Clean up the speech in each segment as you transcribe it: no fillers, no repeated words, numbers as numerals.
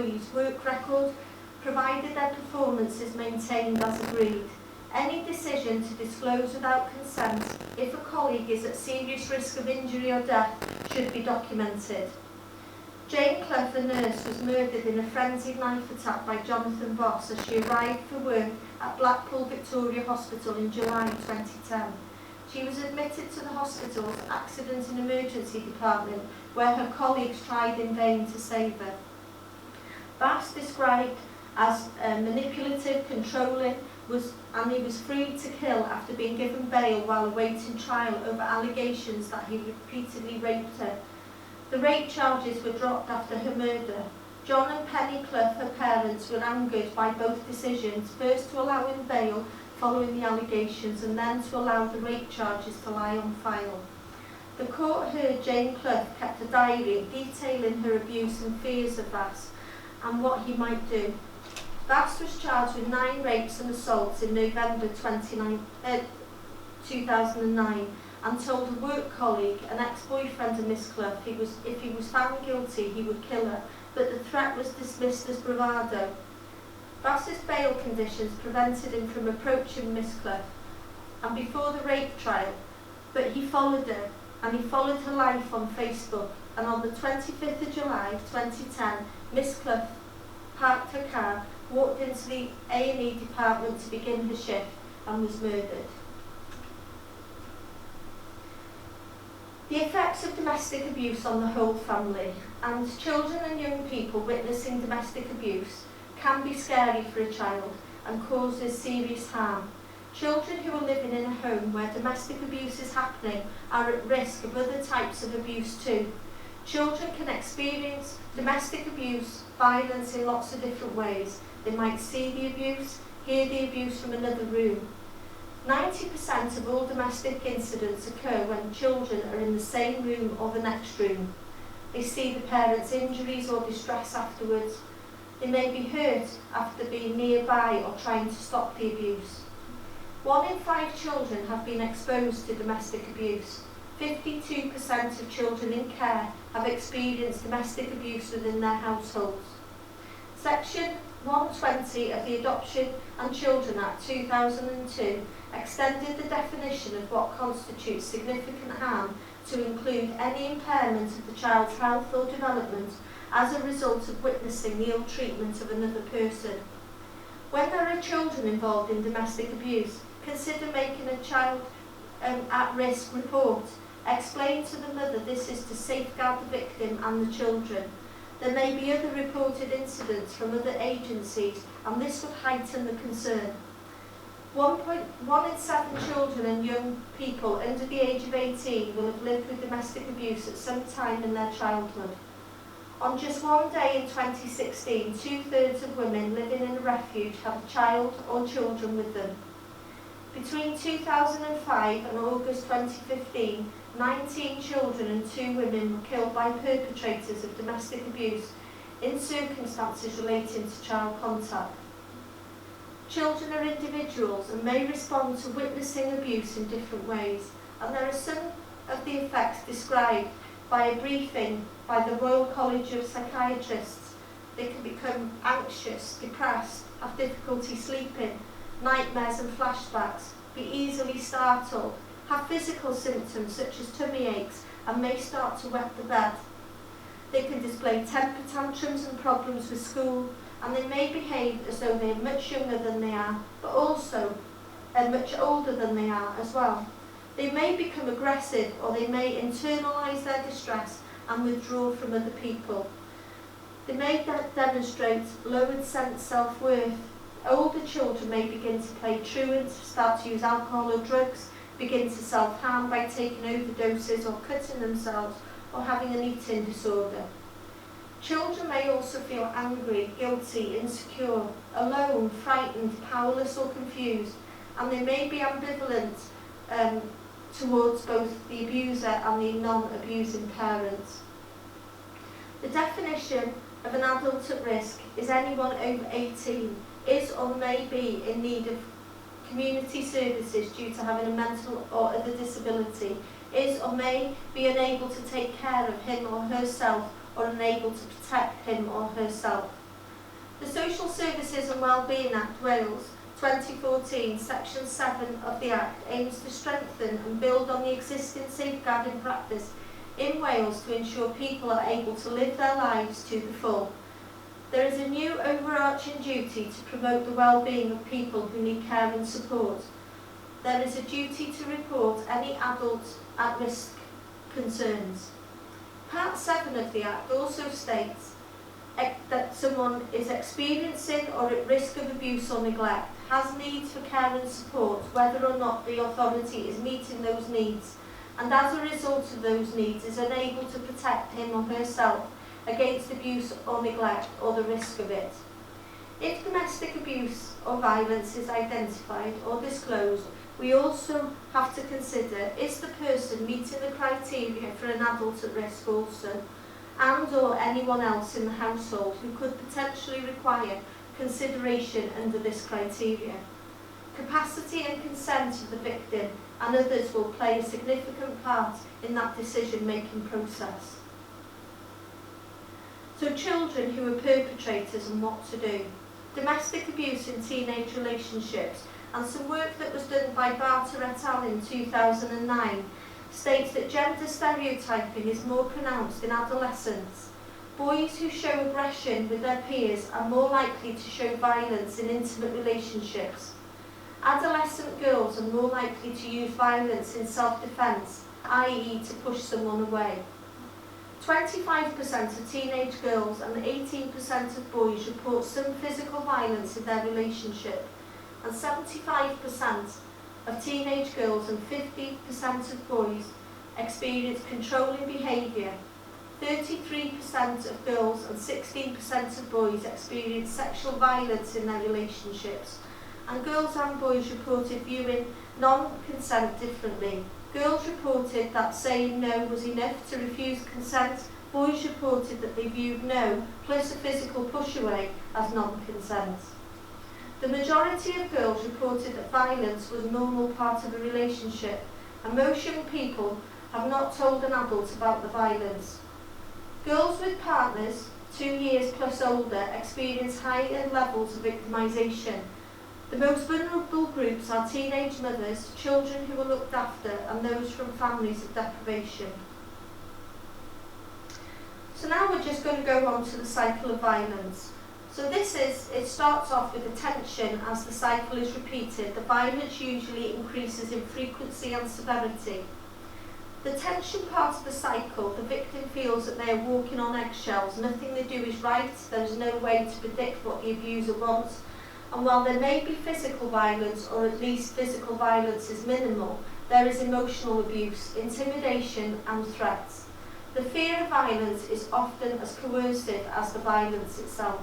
employee's work record, provided their performance is maintained as agreed. Any decision to disclose without consent, if a colleague is at serious risk of injury or death, should be documented. Jane Clough, a nurse, was murdered in a frenzied knife attack by Jonathan Voss as she arrived for work at Blackpool Victoria Hospital in July 2010. She was admitted to the hospital's accident and emergency department, where her colleagues tried in vain to save her. Voss, described as manipulative, controlling, and he was free to kill after being given bail while awaiting trial over allegations that he repeatedly raped her. The rape charges were dropped after her murder. John and Penny Clough, her parents, were angered by both decisions, first to allow him bail following the allegations and then to allow the rape charges to lie on file. The court heard Jane Clough kept a diary detailing her abuse and fears of Voss and what he might do. Voss was charged with 9 rapes and assaults in November 2009 and told a work colleague, an ex-boyfriend of Miss Clough, if he was found guilty he would kill her, but the threat was dismissed as bravado. Voss's bail conditions prevented him from approaching Miss Clough and before the rape trial, but he followed her and he followed her life on Facebook, and on the 25th of July 2010, Miss Clough parked her car, walked into the A&E department to begin her shift and was murdered. The effects of domestic abuse on the whole family, and children and young people witnessing domestic abuse can be scary for a child and causes serious harm. Children who are living in a home where domestic abuse is happening are at risk of other types of abuse too. Children can experience domestic abuse, violence in lots of different ways. They might see the abuse, hear the abuse from another room. 90% of all domestic incidents occur when children are in the same room or the next room. They see the parents' injuries or distress afterwards. They may be hurt after being nearby or trying to stop the abuse. 1 in 5 children have been exposed to domestic abuse. 52% of children in care have experienced domestic abuse within their households. Section 120 of the Adoption and Children Act 2002 extended the definition of what constitutes significant harm to include any impairment of the child's health or development as a result of witnessing the ill treatment of another person. When there are children involved in domestic abuse, consider making a child at-risk report. Explain to the mother this is to safeguard the victim and the children. There may be other reported incidents from other agencies, and this would heighten the concern. 1 in 7 children and young people under the age of 18 will have lived with domestic abuse at some time in their childhood. On just one day in 2016, 2/3 of women living in a refuge had a child or children with them. Between 2005 and August 2015, 19 children and 2 women were killed by perpetrators of domestic abuse in circumstances relating to child contact. Children are individuals and may respond to witnessing abuse in different ways, and there are some of the effects described by a briefing by the Royal College of Psychiatrists. They can become anxious, depressed, have difficulty sleeping, nightmares and flashbacks, be easily startled, have physical symptoms such as tummy aches, and may start to wet the bed. They can display temper tantrums and problems with school, and they may behave as though they are much younger than they are, but also much older than they are as well. They may become aggressive, or they may internalise their distress and withdraw from other people. They may demonstrate lowered self-worth. Older children may begin to play truant, start to use alcohol or drugs, begin to self-harm by taking overdoses or cutting themselves, or having an eating disorder. Children may also feel angry, guilty, insecure, alone, frightened, powerless or confused, and they may be ambivalent towards both the abuser and the non-abusing parents. The definition of an adult at risk is anyone over 18 is or may be in need of community services due to having a mental or other disability, is or may be unable to take care of him or herself, or unable to protect him or herself. The Social Services and Wellbeing Act Wales 2014, Section 7 of the Act aims to strengthen and build on the existing safeguarding practice in Wales to ensure people are able to live their lives to the full. There is a new overarching duty to promote the well-being of people who need care and support. There is a duty to report any adult at-risk concerns. Part 7 of the Act also states that someone is experiencing or at risk of abuse or neglect, has needs for care and support, whether or not the authority is meeting those needs, and as a result of those needs is unable to protect him or herself against abuse or neglect or the risk of it. If domestic abuse or violence is identified or disclosed, we also have to consider, is the person meeting the criteria for an adult at risk also, and or anyone else in the household who could potentially require consideration under this criteria. Capacity and consent of the victim and others will play a significant part in that decision-making process. So children who are perpetrators and what to do. Domestic abuse in teenage relationships, and some work that was done by Barter et al. In 2009 states that gender stereotyping is more pronounced in adolescents. Boys who show aggression with their peers are more likely to show violence in intimate relationships. Adolescent girls are more likely to use violence in self-defense, i.e. to push someone away. 25% of teenage girls and 18% of boys report some physical violence in their relationship, and 75% of teenage girls and 50% of boys experience controlling behaviour. 33% of girls and 16% of boys experience sexual violence in their relationships, and girls and boys reported viewing non-consent differently. Girls reported that saying no was enough to refuse consent. Boys reported that they viewed no plus a physical push away as non-consent. The majority of girls reported that violence was a normal part of a relationship, and most young people have not told an adult about the violence. Girls with partners 2 years plus older experience higher levels of victimisation. The most vulnerable groups are teenage mothers, children who are looked after, and those from families of deprivation. So now we're just going to go on to the cycle of violence. So it starts off with a tension as the cycle is repeated. The violence usually increases in frequency and severity. The tension part of the cycle, the victim feels that they are walking on eggshells. Nothing they do is right. There is no way to predict what the abuser wants. And while there may be physical violence, or at least physical violence is minimal, there is emotional abuse, intimidation and threats. The fear of violence is often as coercive as the violence itself.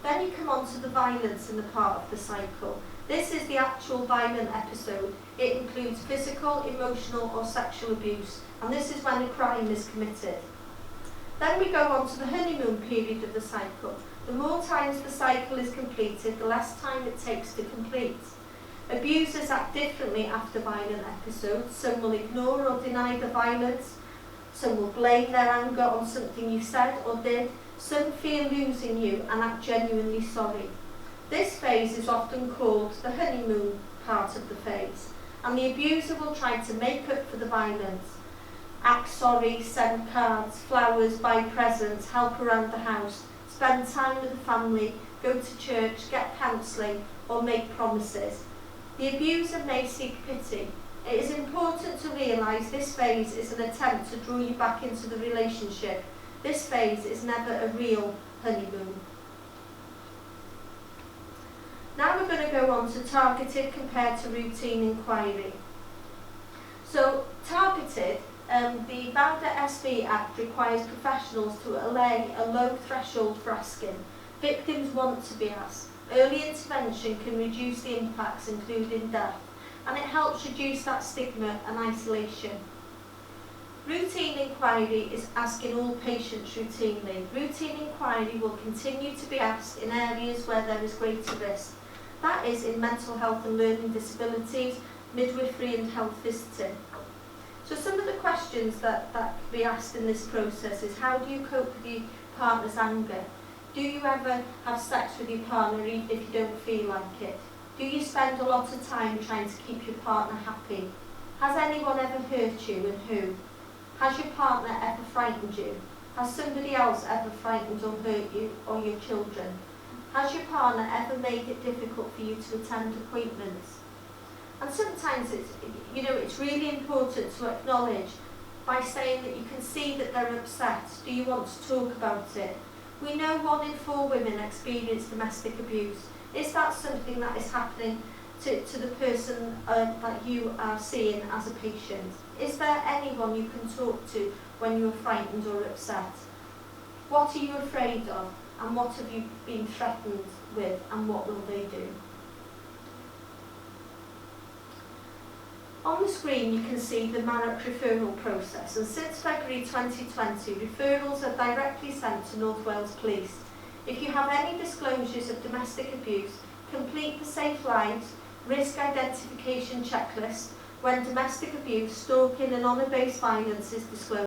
Then you come on to the violence in the part of the cycle. This is the actual violent episode. It includes physical, emotional or sexual abuse, and this is when a crime is committed. Then we go on to the honeymoon period of the cycle. The more times the cycle is completed, the less time it takes to complete. Abusers act differently after violent episodes. Some will ignore or deny the violence. Some will blame their anger on something you said or did. Some fear losing you and act genuinely sorry. This phase is often called the honeymoon part of the phase, and the abuser will try to make up for the violence. Act sorry, send cards, flowers, buy presents, help around the house, spend time with the family, go to church, get counselling, or make promises. The abuser may seek pity. It is important to realise this phase is an attempt to draw you back into the relationship. This phase is never a real honeymoon. Now we're going to go on to targeted compared to routine inquiry. So targeted, the VAWDASV Act requires professionals to allay a low threshold for asking. Victims want to be asked. Early intervention can reduce the impacts, including death, and it helps reduce that stigma and isolation. Routine inquiry is asking all patients routinely. Routine inquiry will continue to be asked in areas where there is greater risk. That is in mental health and learning disabilities, midwifery and health visiting. So some of the questions that can be asked in this process is, how do you cope with your partner's anger? Do you ever have sex with your partner even if you don't feel like it? Do you spend a lot of time trying to keep your partner happy? Has anyone ever hurt you, and who? Has your partner ever frightened you? Has somebody else ever frightened or hurt you or your children? Has your partner ever made it difficult for you to attend appointments? And sometimes it's really important to acknowledge by saying that you can see that they're upset. Do you want to talk about it? We know 1 in 4 women experience domestic abuse. Is that something that is happening to the person that you are seeing as a patient? Is there anyone you can talk to when you're frightened or upset? What are you afraid of, and what have you been threatened with, and what will they do? On the screen you can see the MANOC referral process, and since February 2020 referrals are directly sent to North Wales Police. If you have any disclosures of domestic abuse, complete the Safe Lives risk identification checklist when domestic abuse, stalking and honour-based violence is disclosed.